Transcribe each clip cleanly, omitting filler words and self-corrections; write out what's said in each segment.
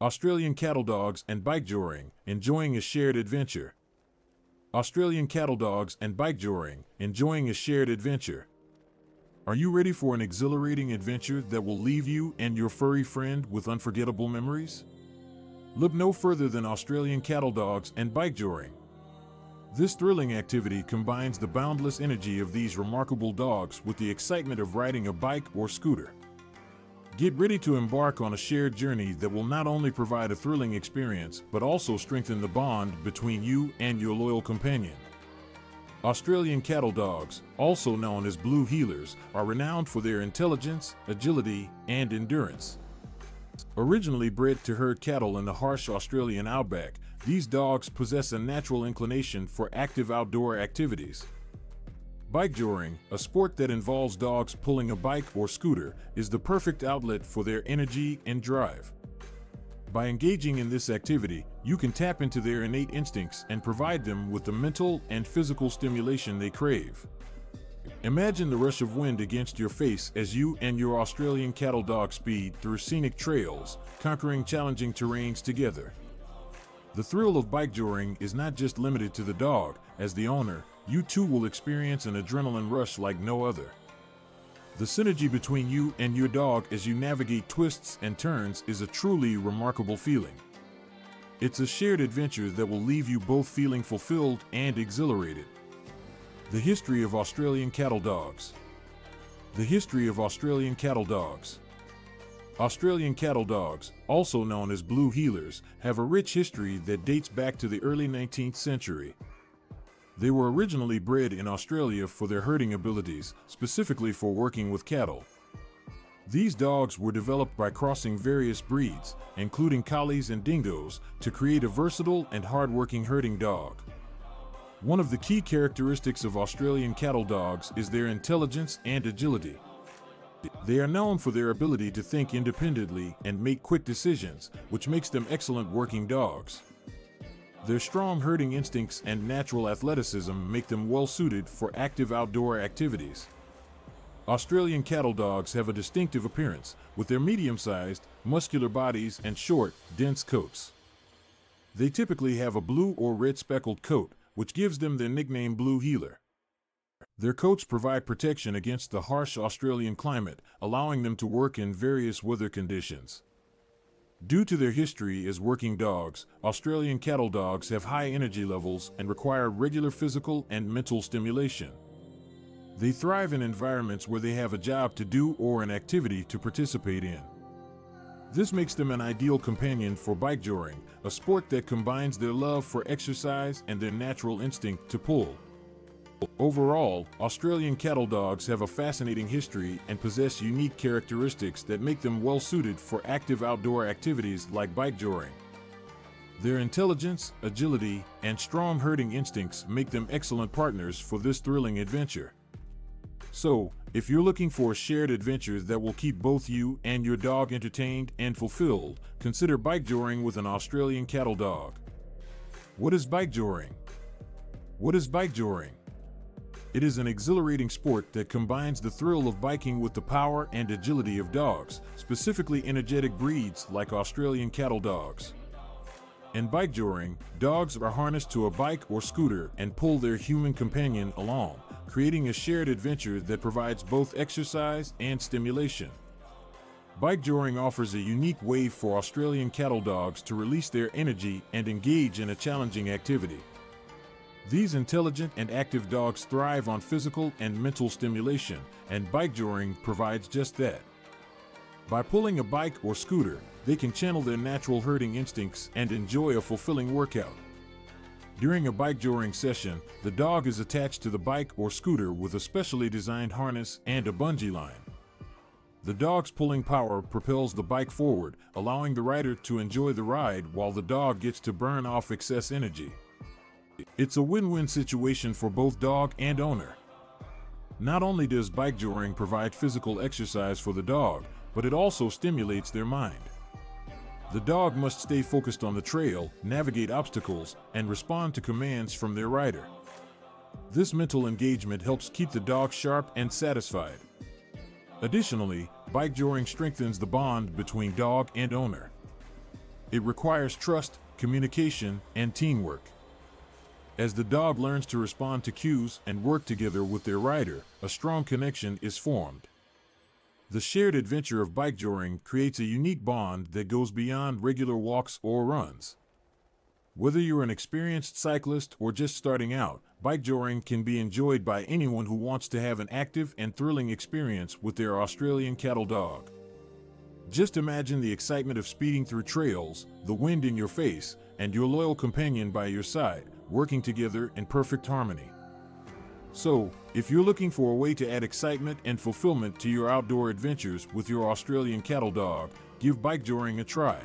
Australian cattle dogs and bikejoring, enjoying a shared adventure. Australian cattle dogs and bikejoring, enjoying a shared adventure. Are you ready for an exhilarating adventure that will leave you and your furry friend with unforgettable memories? Look no further than Australian cattle dogs and bikejoring. This thrilling activity combines the boundless energy of these remarkable dogs with the excitement of riding a bike or scooter. Get ready to embark on a shared journey that will not only provide a thrilling experience, but also strengthen the bond between you and your loyal companion. Australian cattle dogs, also known as blue heelers, are renowned for their intelligence, agility, and endurance. Originally bred to herd cattle in the harsh Australian outback, these dogs possess a natural inclination for active outdoor activities. Bikejoring, a sport that involves dogs pulling a bike or scooter, is the perfect outlet for their energy and drive. By engaging in this activity, you can tap into their innate instincts and provide them with the mental and physical stimulation they crave. Imagine the rush of wind against your face as you and your Australian cattle dog speed through scenic trails, conquering challenging terrains together. The thrill of bikejoring is not just limited to the dog. As the owner, you too will experience an adrenaline rush like no other. The synergy between you and your dog as you navigate twists and turns is a truly remarkable feeling. It's a shared adventure that will leave you both feeling fulfilled and exhilarated. The history of Australian cattle dogs. The history of Australian cattle dogs. Australian cattle dogs, also known as blue heelers, have a rich history that dates back to the early 19th century. They were originally bred in Australia for their herding abilities, specifically for working with cattle. These dogs were developed by crossing various breeds, including collies and dingoes, to create a versatile and hard-working herding dog. One of the key characteristics of Australian cattle dogs is their intelligence and agility. They are known for their ability to think independently and make quick decisions, which makes them excellent working dogs. Their strong herding instincts and natural athleticism make them well-suited for active outdoor activities. Australian cattle dogs have a distinctive appearance, with their medium-sized, muscular bodies and short, dense coats. They typically have a blue or red speckled coat, which gives them their nickname blue heeler. Their coats provide protection against the harsh Australian climate, allowing them to work in various weather conditions. Due to their history as working dogs, Australian cattle dogs have high energy levels and require regular physical and mental stimulation. They thrive in environments where they have a job to do or an activity to participate in. This makes them an ideal companion for bikejoring, a sport that combines their love for exercise and their natural instinct to pull. Overall, Australian cattle dogs have a fascinating history and possess unique characteristics that make them well-suited for active outdoor activities like bikejoring. Their intelligence, agility, and strong herding instincts make them excellent partners for this thrilling adventure. So, if you're looking for a shared adventure that will keep both you and your dog entertained and fulfilled, consider bikejoring with an Australian cattle dog. What is bikejoring? What is bikejoring? It is an exhilarating sport that combines the thrill of biking with the power and agility of dogs, specifically energetic breeds like Australian cattle dogs. In bikejoring, dogs are harnessed to a bike or scooter and pull their human companion along, creating a shared adventure that provides both exercise and stimulation. Bikejoring offers a unique way for Australian cattle dogs to release their energy and engage in a challenging activity. These intelligent and active dogs thrive on physical and mental stimulation, and bikejoring provides just that. By pulling a bike or scooter, they can channel their natural herding instincts and enjoy a fulfilling workout. During a bikejoring session, the dog is attached to the bike or scooter with a specially designed harness and a bungee line. The dog's pulling power propels the bike forward, allowing the rider to enjoy the ride while the dog gets to burn off excess energy. It's a win-win situation for both dog and owner. Not only does bikejoring provide physical exercise for the dog, but it also stimulates their mind. The dog must stay focused on the trail, navigate obstacles, and respond to commands from their rider. This mental engagement helps keep the dog sharp and satisfied. Additionally, bikejoring strengthens the bond between dog and owner. It requires trust, communication, and teamwork. As the dog learns to respond to cues and work together with their rider, a strong connection is formed. The shared adventure of bikejoring creates a unique bond that goes beyond regular walks or runs. Whether you're an experienced cyclist or just starting out, bikejoring can be enjoyed by anyone who wants to have an active and thrilling experience with their Australian cattle dog. Just imagine the excitement of speeding through trails, the wind in your face, and your loyal companion by your side, working together in perfect harmony. So, if you're looking for a way to add excitement and fulfillment to your outdoor adventures with your Australian cattle dog, give bikejoring a try.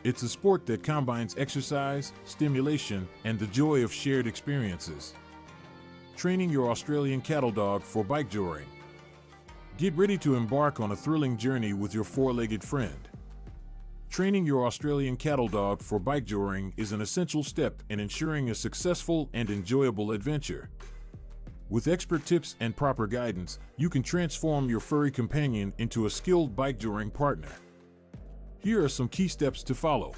It's a sport that combines exercise, stimulation, and the joy of shared experiences. Training your Australian cattle dog for bikejoring. Get ready to embark on a thrilling journey with your four-legged friend. Training your Australian cattle dog for bikejoring is an essential step in ensuring a successful and enjoyable adventure. With expert tips and proper guidance, you can transform your furry companion into a skilled bikejoring partner. Here are some key steps to follow.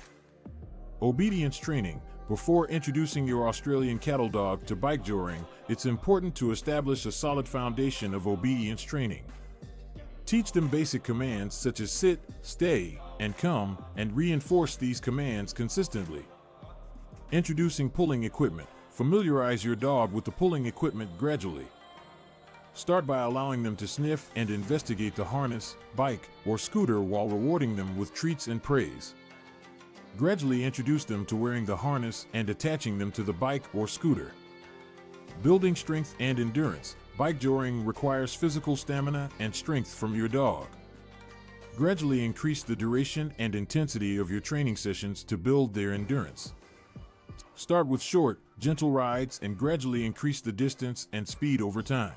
Obedience training. Before introducing your Australian cattle dog to bikejoring, it's important to establish a solid foundation of obedience training. Teach them basic commands such as sit, stay, and come, and reinforce these commands consistently. Introducing pulling equipment. Familiarize your dog with the pulling equipment gradually. Start by allowing them to sniff and investigate the harness, bike, or scooter while rewarding them with treats and praise. Gradually introduce them to wearing the harness and attaching them to the bike or scooter. Building strength and endurance. Bikejoring requires physical stamina and strength from your dog. Gradually increase the duration and intensity of your training sessions to build their endurance. Start with short, gentle rides and gradually increase the distance and speed over time.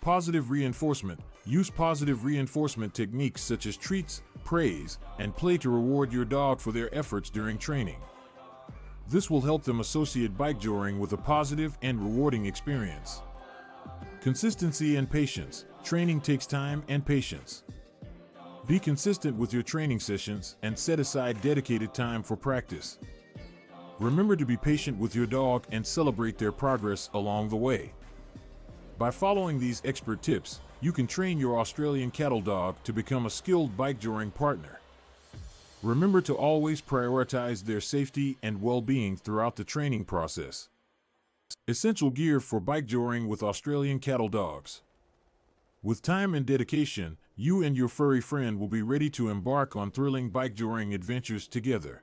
Positive reinforcement. Use positive reinforcement techniques such as treats, praise, and play to reward your dog for their efforts during training. This will help them associate bikejoring with a positive and rewarding experience. Consistency and patience. Training takes time and patience. Be consistent with your training sessions and set aside dedicated time for practice. Remember to be patient with your dog and celebrate their progress along the way. By following these expert tips, you can train your Australian cattle dog to become a skilled bikejoring partner. Remember to always prioritize their safety and well-being throughout the training process. Essential gear for bikejoring with Australian cattle dogs. With time and dedication, you and your furry friend will be ready to embark on thrilling bikejoring adventures together.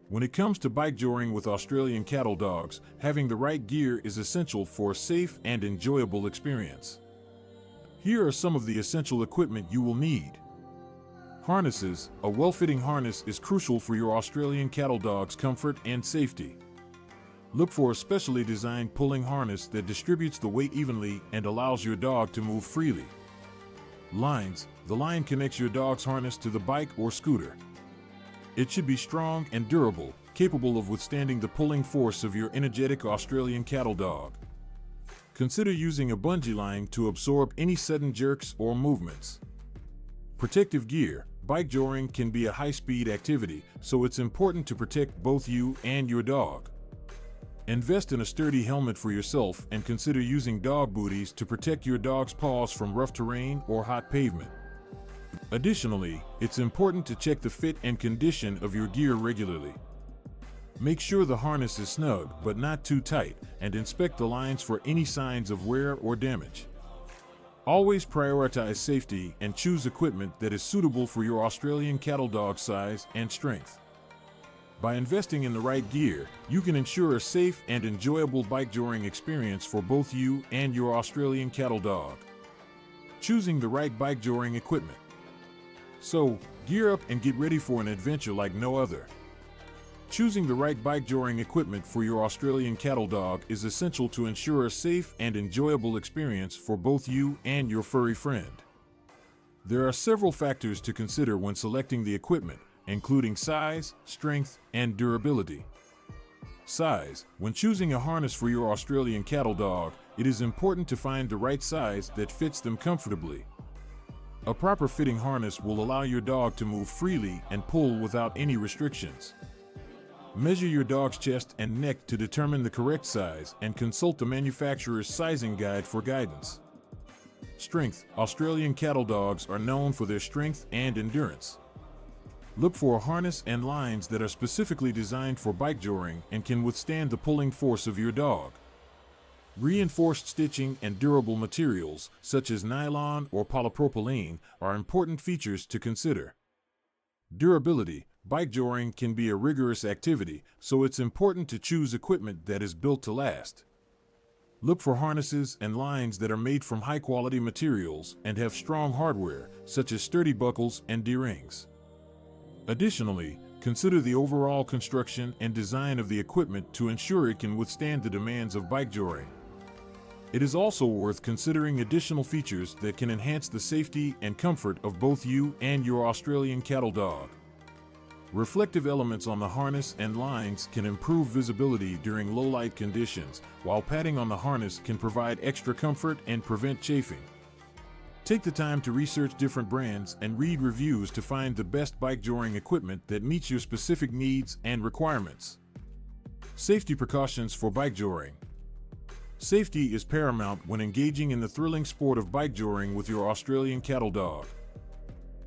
When it comes to bikejoring with Australian cattle dogs, having the right gear is essential for a safe and enjoyable experience. Here are some of the essential equipment you will need. Harnesses. A well-fitting harness is crucial for your Australian cattle dog's comfort and safety. Look for a specially designed pulling harness that distributes the weight evenly and allows your dog to move freely. Lines. The line connects your dog's harness to the bike or scooter. It should be strong and durable, capable of withstanding the pulling force of your energetic Australian cattle dog. Consider using a bungee line to absorb any sudden jerks or movements. Protective gear. Bikejoring can be a high-speed activity, so it's important to protect both you and your dog. Invest in a sturdy helmet for yourself and consider using dog booties to protect your dog's paws from rough terrain or hot pavement. Additionally, it's important to check the fit and condition of your gear regularly. Make sure the harness is snug but not too tight, and inspect the lines for any signs of wear or damage. Always prioritize safety and choose equipment that is suitable for your Australian cattle dog size and strength. By investing in the right gear, you can ensure a safe and enjoyable bikejoring experience for both you and your Australian cattle dog. Choosing the right bikejoring equipment. So, gear up and get ready for an adventure like no other. Choosing the right bikejoring equipment for your Australian cattle dog is essential to ensure a safe and enjoyable experience for both you and your furry friend. There are several factors to consider when selecting the equipment, including size, strength, and durability. Size. When choosing a harness for your Australian cattle dog, it is important to find the right size that fits them comfortably. A proper fitting harness will allow your dog to move freely and pull without any restrictions. Measure your dog's chest and neck to determine the correct size and consult the manufacturer's sizing guide for guidance. Strength. Australian cattle dogs are known for their strength and endurance. Look for a harness and lines that are specifically designed for bikejoring and can withstand the pulling force of your dog. Reinforced stitching and durable materials, such as nylon or polypropylene, are important features to consider. Durability. Bikejoring can be a rigorous activity, so it's important to choose equipment that is built to last. Look for harnesses and lines that are made from high-quality materials and have strong hardware, such as sturdy buckles and D-rings. Additionally, consider the overall construction and design of the equipment to ensure it can withstand the demands of bikejoring. It is also worth considering additional features that can enhance the safety and comfort of both you and your Australian cattle dog. Reflective elements on the harness and lines can improve visibility during low-light conditions, while padding on the harness can provide extra comfort and prevent chafing. Take the time to research different brands and read reviews to find the best bikejoring equipment that meets your specific needs and requirements. Safety precautions for bikejoring. Safety is paramount when engaging in the thrilling sport of bikejoring with your Australian cattle dog.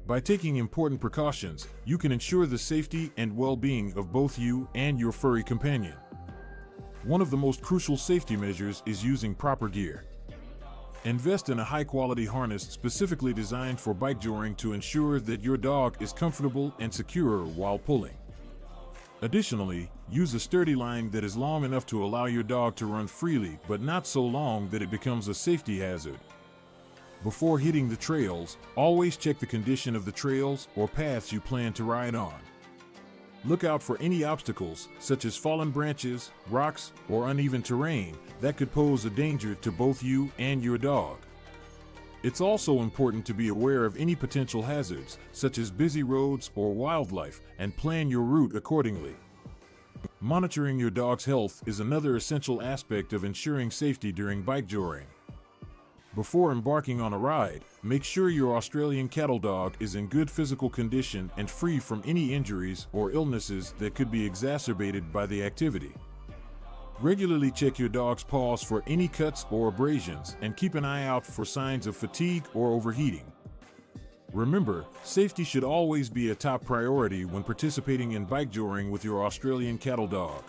By taking important precautions, you can ensure the safety and well-being of both you and your furry companion. One of the most crucial safety measures is using proper gear. Invest in a high-quality harness specifically designed for bikejoring to ensure that your dog is comfortable and secure while pulling. Additionally, use a sturdy line that is long enough to allow your dog to run freely, but not so long that it becomes a safety hazard. Before hitting the trails, always check the condition of the trails or paths you plan to ride on. Look out for any obstacles, such as fallen branches, rocks, or uneven terrain, that could pose a danger to both you and your dog. It's also important to be aware of any potential hazards, such as busy roads or wildlife, and plan your route accordingly. Monitoring your dog's health is another essential aspect of ensuring safety during bikejoring. Before embarking on a ride, make sure your Australian cattle dog is in good physical condition and free from any injuries or illnesses that could be exacerbated by the activity. Regularly check your dog's paws for any cuts or abrasions and keep an eye out for signs of fatigue or overheating. Remember, safety should always be a top priority when participating in bikejoring with your Australian cattle dog.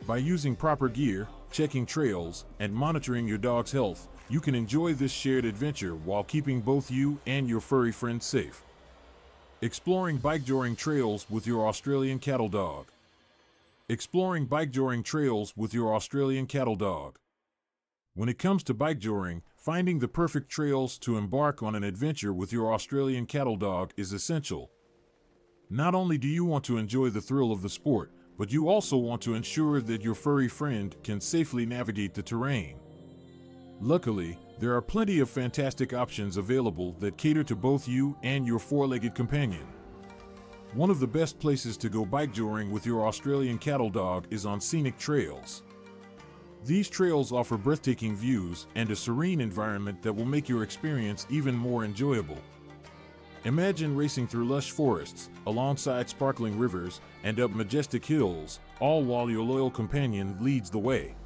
By using proper gear, checking trails, and monitoring your dog's health, you can enjoy this shared adventure while keeping both you and your furry friend safe. Exploring bikejoring trails with your Australian cattle dog. Exploring bikejoring trails with your Australian cattle dog. When it comes to bikejoring, finding the perfect trails to embark on an adventure with your Australian cattle dog is essential. Not only do you want to enjoy the thrill of the sport, but you also want to ensure that your furry friend can safely navigate the terrain. Luckily, there are plenty of fantastic options available that cater to both you and your four-legged companion. One of the best places to go bikejoring with your Australian cattle dog is on scenic trails. These trails offer breathtaking views and a serene environment that will make your experience even more enjoyable. Imagine racing through lush forests, alongside sparkling rivers, and up majestic hills, all while your loyal companion leads the way.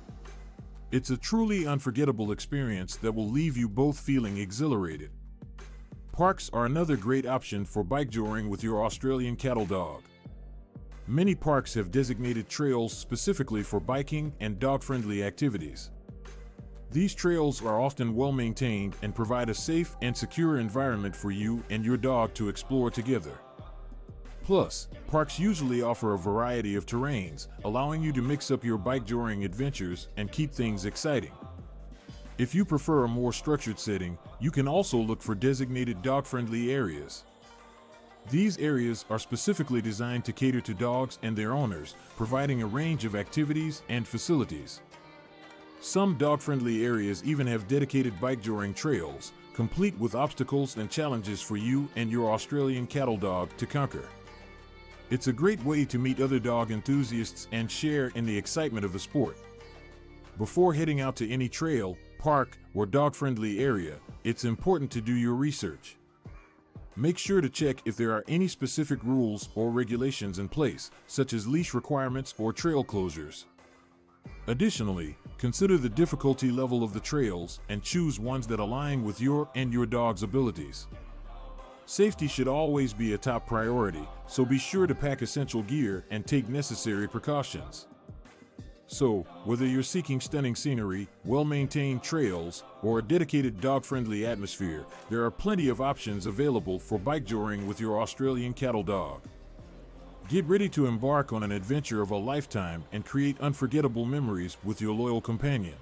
It's a truly unforgettable experience that will leave you both feeling exhilarated. Parks are another great option for bikejoring with your Australian cattle dog. Many parks have designated trails specifically for biking and dog-friendly activities. These trails are often well-maintained and provide a safe and secure environment for you and your dog to explore together. Plus, parks usually offer a variety of terrains, allowing you to mix up your bikejoring adventures and keep things exciting. If you prefer a more structured setting, you can also look for designated dog-friendly areas. These areas are specifically designed to cater to dogs and their owners, providing a range of activities and facilities. Some dog-friendly areas even have dedicated bikejoring trails, complete with obstacles and challenges for you and your Australian cattle dog to conquer. It's a great way to meet other dog enthusiasts and share in the excitement of the sport. Before heading out to any trail, park, or dog-friendly area, it's important to do your research. Make sure to check if there are any specific rules or regulations in place, such as leash requirements or trail closures. Additionally, consider the difficulty level of the trails and choose ones that align with your and your dog's abilities. Safety should always be a top priority, so be sure to pack essential gear and take necessary precautions. So, whether you're seeking stunning scenery, well-maintained trails, or a dedicated dog-friendly atmosphere, there are plenty of options available for bikejoring with your Australian cattle dog. Get ready to embark on an adventure of a lifetime and create unforgettable memories with your loyal companion.